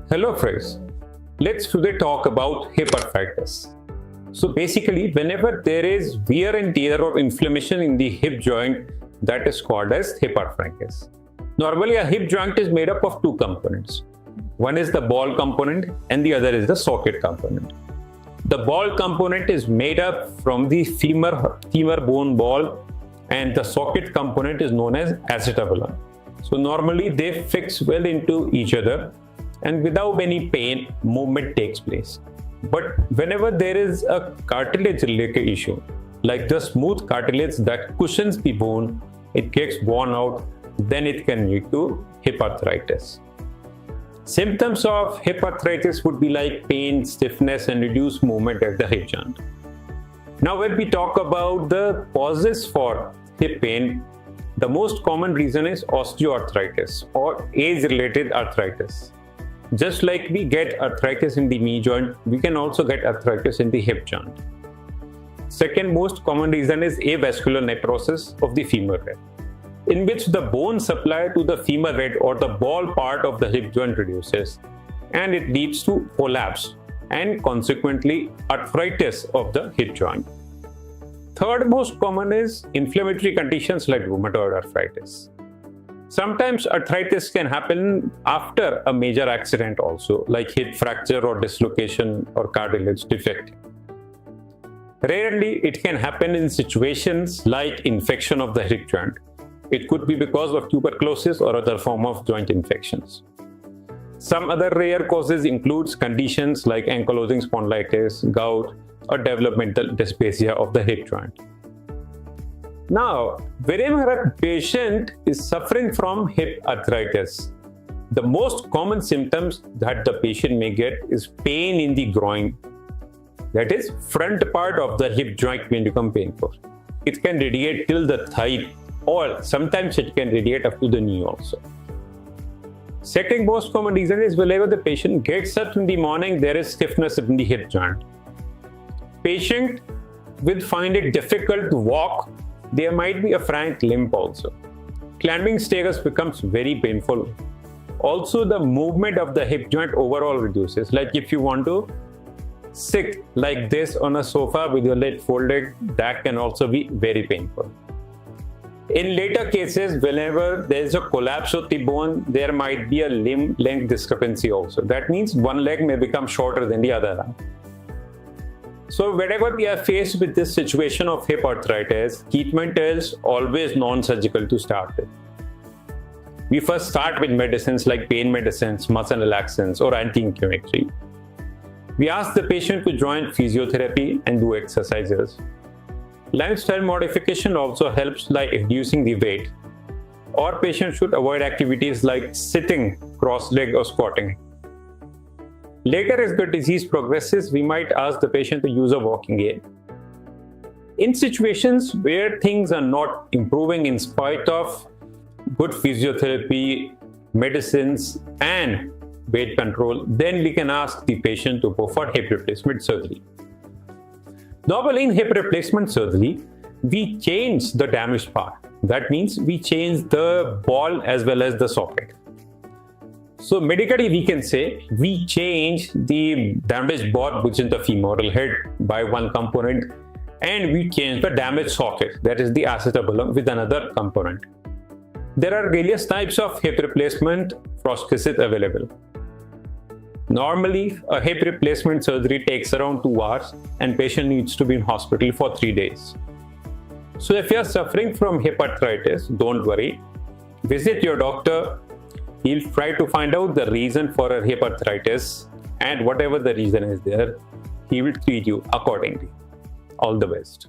Hello friends, let's today talk about hip arthritis. So basically, whenever there is wear and tear or inflammation in the hip joint, that is called as hip arthritis. Normally, a hip joint is made up of two components. One is the ball component and the other is the socket component. The ball component is made up from the femur bone ball, and the socket component is known as acetabulum. So normally they fix well into each other, and without any pain, movement takes place. But whenever there is a cartilage related issue, like the smooth cartilage that cushions the bone, it gets worn out, then it can lead to hip arthritis. Symptoms of hip arthritis would be like pain, stiffness, and reduced movement at the hip joint. Now, when we talk about the causes for hip pain, the most common reason is osteoarthritis or age-related arthritis. Just like we get arthritis in the knee joint, we can also get arthritis in the hip joint. Second most common reason is avascular necrosis of the femur head, in which the bone supply to the femur head or the ball part of the hip joint reduces, and it leads to collapse and consequently arthritis of the hip joint. Third most common is inflammatory conditions like rheumatoid arthritis. Sometimes arthritis can happen after a major accident also, like hip fracture or dislocation or cartilage defect. Rarely it can happen in situations like infection of the hip joint. It could be because of tuberculosis or other form of joint infections. Some other rare causes includes conditions like ankylosing spondylitis, gout, or developmental dysplasia of the hip joint. Now, whenever a patient is suffering from hip arthritis, the most common symptoms that the patient may get is pain in the groin. That is, front part of the hip joint may become painful. It can radiate till the thigh, or sometimes it can radiate up to the knee also. Second most common reason is whenever the patient gets up in the morning, there is stiffness in the hip joint. Patient will find it difficult to walk. There might be a frank limp also. Climbing stairs becomes very painful. Also, the movement of the hip joint overall reduces. Like if you want to sit like this on a sofa with your leg folded, that can also be very painful. In later cases, whenever there is a collapse of the bone, there might be a limb length discrepancy also. That means one leg may become shorter than the other arm. So whenever we are faced with this situation of hip arthritis, treatment is always non-surgical to start with. We first start with medicines like pain medicines, muscle relaxants, or anti-inflammatory. We ask the patient to join physiotherapy and do exercises. Lifestyle modification also helps, like reducing the weight. Or patients should avoid activities like sitting, cross-legged, or squatting. Later, as the disease progresses, we might ask the patient to use a walking aid. In situations where things are not improving in spite of good physiotherapy, medicines, and weight control, then we can ask the patient to go for hip replacement surgery. Normally, in hip replacement surgery, we change the damaged part. That means we change the ball as well as the socket. So medically, we can say we change the damaged ball, which is the femoral head, by one component, and we change the damaged socket, that is the acetabulum, with another component. There are various types of hip replacement prosthesis available. Normally, a hip replacement surgery takes around 2 hours, and patient needs to be in hospital for 3 days. So if you are suffering from hip arthritis, don't worry. Visit your doctor. He'll try to find out the reason for a hip arthritis, and whatever the reason is there, he will treat you accordingly. All the best.